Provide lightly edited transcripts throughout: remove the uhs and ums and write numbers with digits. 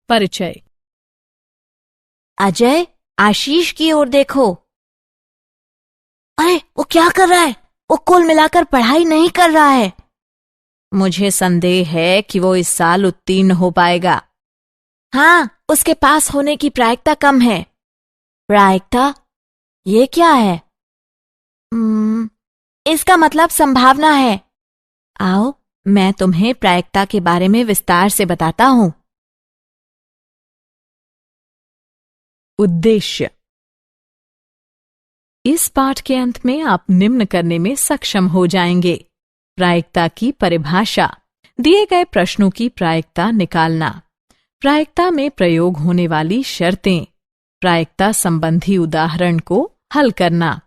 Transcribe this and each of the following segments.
परिचय। अजय, आशीष की ओर देखो। अरे वो क्या कर रहा है? वो कुल मिलाकर पढ़ाई नहीं कर रहा है। मुझे संदेह है कि वो इस साल उत्तीर्ण हो पाएगा। हाँ, उसके पास होने की प्रायिकता कम है। प्रायिकता? ये क्या है? इसका मतलब संभावना है। आओ, मैं तुम्हें प्रायिकता के बारे में विस्तार से बताता हूँ। उद्देश्य। इस पाठ के अंत में आप निम्न करने में सक्षम हो जाएंगे। प्रायिकता की परिभाषा, दिए गए प्रश्नों की प्रायिकता निकालना, प्रायिकता में प्रयोग होने वाली शर्तें, प्रायिकता संबंधी उदाहरण को हल करना।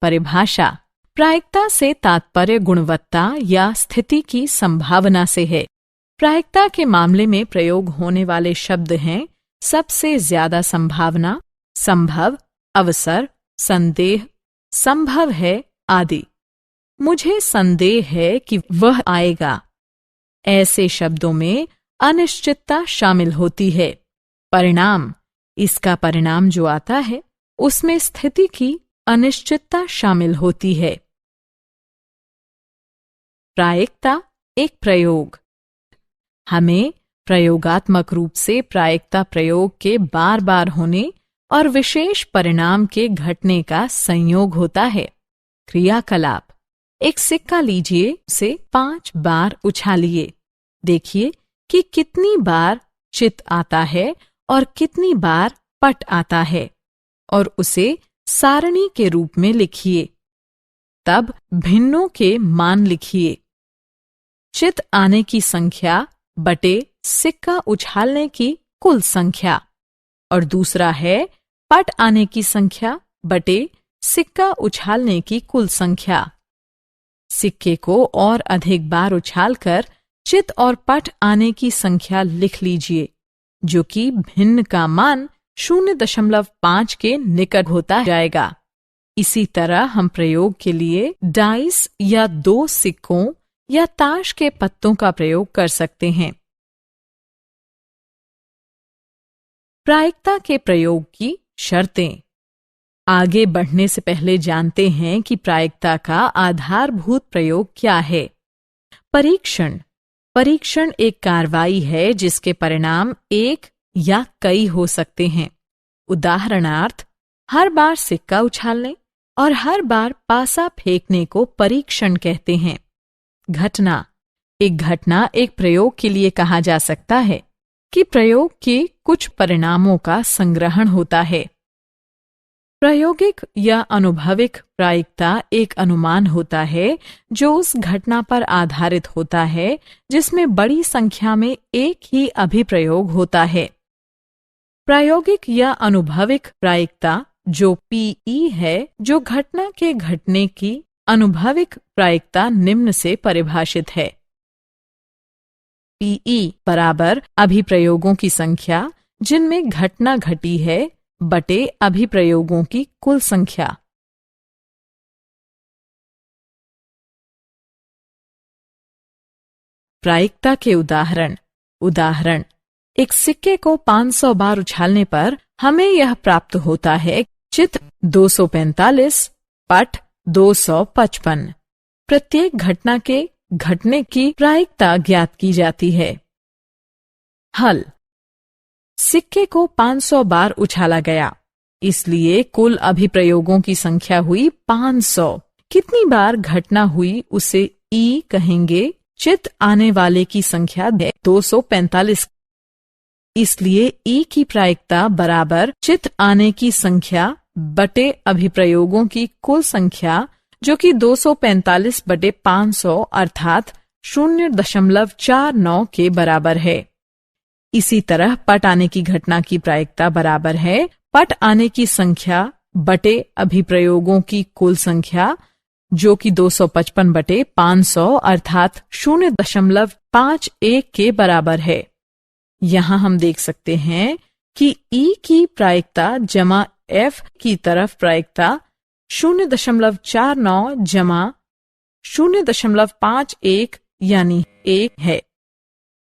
परिभाषा। प्रायिकता से तात्पर्य गुणवत्ता या स्थिति की संभावना से है। प्रायिकता के मामले में प्रयोग होने वाले शब्द हैं सबसे ज्यादा संभावना, संभव, अवसर, संदेह, संभव है आदि। मुझे संदेह है कि वह आएगा। ऐसे शब्दों में अनिश्चितता शामिल होती है। परिणाम, इसका परिणाम जो आता है उसमें स्थिति की अनिश्चितता शामिल होती है। प्रायिकता एक प्रयोग। हमें प्रयोगात्मक रूप से प्रायिकता प्रयोग के बार बार होने और विशेष परिणाम के घटने का संयोग होता है। क्रियाकलाप। एक सिक्का लीजिए, उसे 5 बार उछालिए। देखिए कि कितनी बार चित आता है और कितनी बार पट आता है, और उसे सारणी के रूप में लिखिए। तब भिन्नों के मान लिखिए। चित आने की संख्या बटे सिक्का उछालने की कुल संख्या, और दूसरा है पट आने की संख्या बटे सिक्का उछालने की कुल संख्या। सिक्के को और अधिक बार उछालकर चित और पट आने की संख्या लिख लीजिए, जो कि भिन्न का मान 0.5 के निकट होता जाएगा। इसी तरह हम प्रयोग के लिए डाइस या 2 सिक्कों या ताश के पत्तों का प्रयोग कर सकते हैं। प्रायिकता के प्रयोग की शर्तें। आगे बढ़ने से पहले जानते हैं कि प्रायिकता का आधारभूत प्रयोग क्या है। परीक्षण। परीक्षण एक कार्रवाई है जिसके परिणाम एक या कई हो सकते हैं। उदाहरणार्थ, हर बार सिक्का उछालने और हर बार पासा फेंकने को परीक्षण कहते हैं। घटना। एक घटना एक प्रयोग के लिए कहा जा सकता है कि प्रयोग के कुछ परिणामों का संग्रहण होता है। प्रायोगिक या अनुभविक प्रायिकता एक अनुमान होता है जो उस घटना पर आधारित होता है जिसमें बड़ी संख्या में एक ही अभिप्रयोग होता है। प्रायोगिक या अनुभविक प्रायिकता जो पीई है, जो घटना के घटने की अनुभविक प्रायिकता निम्न से परिभाषित है। पीई बराबर अभिप्रयोगों की संख्या जिनमें घटना घटी है बटे अभिप्रयोगों की कुल संख्या। प्रायिकता के उदाहरण। उदाहरण, एक सिक्के को 500 बार उछालने पर हमें यह प्राप्त होता है। चित 245, पट 255। प्रत्येक घटना के घटने की प्रायिकता ज्ञात की जाती है। हल। सिक्के को 500 बार उछाला गया, इसलिए कुल अभिप्रयोगों की संख्या हुई 500। कितनी बार घटना हुई उसे ई कहेंगे। चित आने वाले की संख्या 245, इसलिए ई की प्रायिकता बराबर चित आने की संख्या बटे अभिप्रयोगों की कुल संख्या, जो कि 245 बटे 500 अर्थात 0.49 के बराबर है। इसी तरह पट आने की घटना की प्रायिकता बराबर है पट आने की संख्या बटे अभिप्रयोगों की कुल संख्या, जो कि 255 बटे 500 अर्थात 0.51 के बराबर है। यहाँ हम देख सकते हैं कि ई की प्रायिकता जमा एफ की तरफ प्रायिकता 0.49 जमा 0.51 यानी 1 है।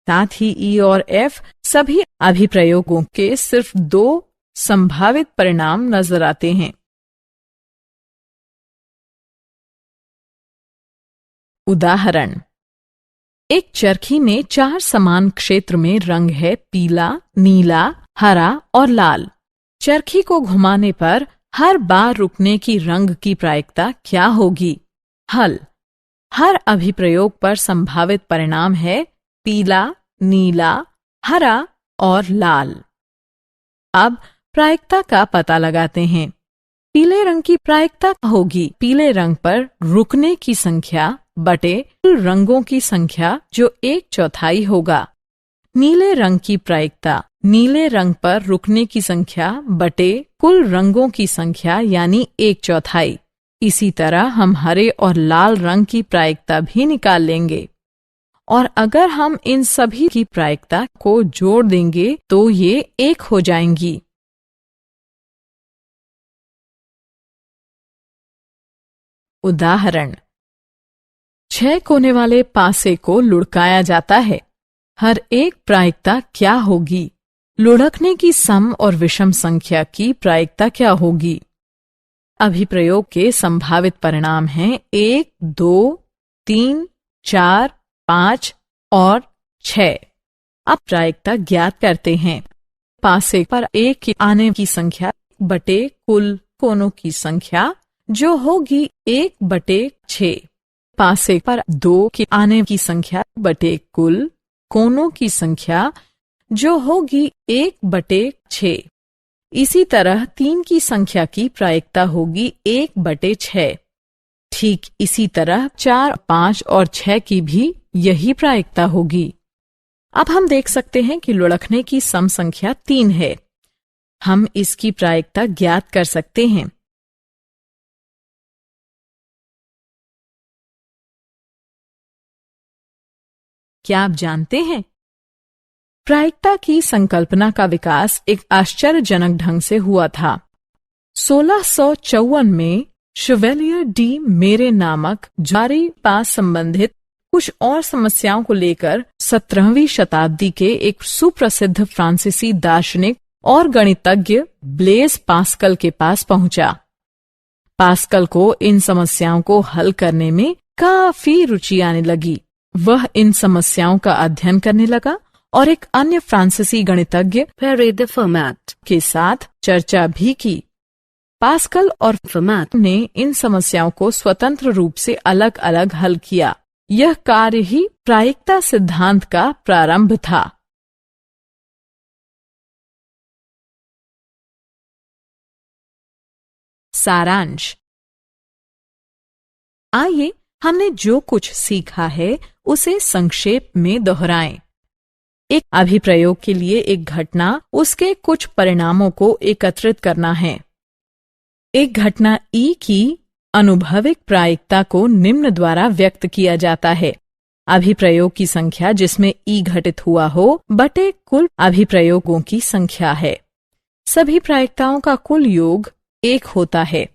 साथ ही ई और एफ सभी अभिप्रयोगों के सिर्फ 2 संभावित परिणाम नजर आते हैं। उदाहरण, एक चरखी में 4 समान क्षेत्र में रंग है पीला, नीला, हरा और लाल। चरखी को घुमाने पर हर बार रुकने की रंग की प्रायिकता क्या होगी? हल, हर अभिप्रयोग पर संभावित परिणाम है पीला, नीला, हरा और लाल। अब प्रायिकता का पता लगाते हैं। पीले रंग की प्रायिकता होगी पीले रंग पर रुकने की संख्या बटे कुल रंगों की संख्या जो 1/4 होगा। नीले रंग की प्रायिकता नीले रंग पर रुकने की संख्या बटे कुल रंगों की संख्या यानी 1/4। इसी तरह हम हरे और लाल रंग की प्रायिकता भी निकाल लेंगे और अगर हम इन सभी की प्रायिकता को जोड़ देंगे तो ये 1 हो जाएंगी। उदाहरण, 6 कोने वाले पासे को लुढ़काया जाता है। हर एक प्रायिकता क्या होगी? लुढ़कने की सम और विषम संख्या की प्रायिकता क्या होगी? अभिप्रयोग के संभावित परिणाम हैं 1, 2, 3, 4, 5 और 6। अब प्रायिकता ज्ञात करते हैं। पासे पर 1 के आने की संख्या बटे कुल कोनों की संख्या जो होगी 1/6। पासे पर 2 के आने की संख्या बटे कुल कोनों की संख्या जो होगी 1/6। इसी तरह 3 की संख्या की प्रायिकता होगी 1/6। ठीक इसी तरह 4, 5 और 6 की भी यही प्रायिकता होगी। अब हम देख सकते हैं कि लुढ़कने की सम संख्या 3 है। हम इसकी प्रायिकता ज्ञात कर सकते हैं। क्या आप जानते हैं? प्रायिकता की संकल्पना का विकास एक आश्चर्यजनक ढंग से हुआ था। 1654 में शेवेलियर डी मेरे नामक जारी पास संबंधित कुछ और समस्याओं को लेकर 17वीं शताब्दी के एक सुप्रसिद्ध फ्रांसीसी दार्शनिक और गणितज्ञ ब्लेज पास्कल के पास पहुंचा। पास्कल को इन समस्याओं को हल करने में काफी रुचि आने लगी। वह इन समस्याओं का अध्ययन करने लगा और एक अन्य फ्रांसीसी गणितज्ञ पेरे दे फर्माट के साथ चर्चा भी की। पास्कल और फर्माट ने इन समस्याओं को स्वतंत्र रूप से अलग अलग हल किया। यह कार्य ही प्रायिकता सिद्धांत का प्रारंभ था। सारांश। आइए हमने जो कुछ सीखा है उसे संक्षेप में दोहराएं। एक अभिप्रयोग के लिए एक घटना उसके कुछ परिणामों को एकत्रित करना है। एक घटना ई की अनुभविक प्रायिकता को निम्न द्वारा व्यक्त किया जाता है। अभिप्रयोग की संख्या जिसमें ई घटित हुआ हो बटे कुल अभिप्रयोगों की संख्या है। सभी प्रायिकताओं का कुल योग 1 होता है।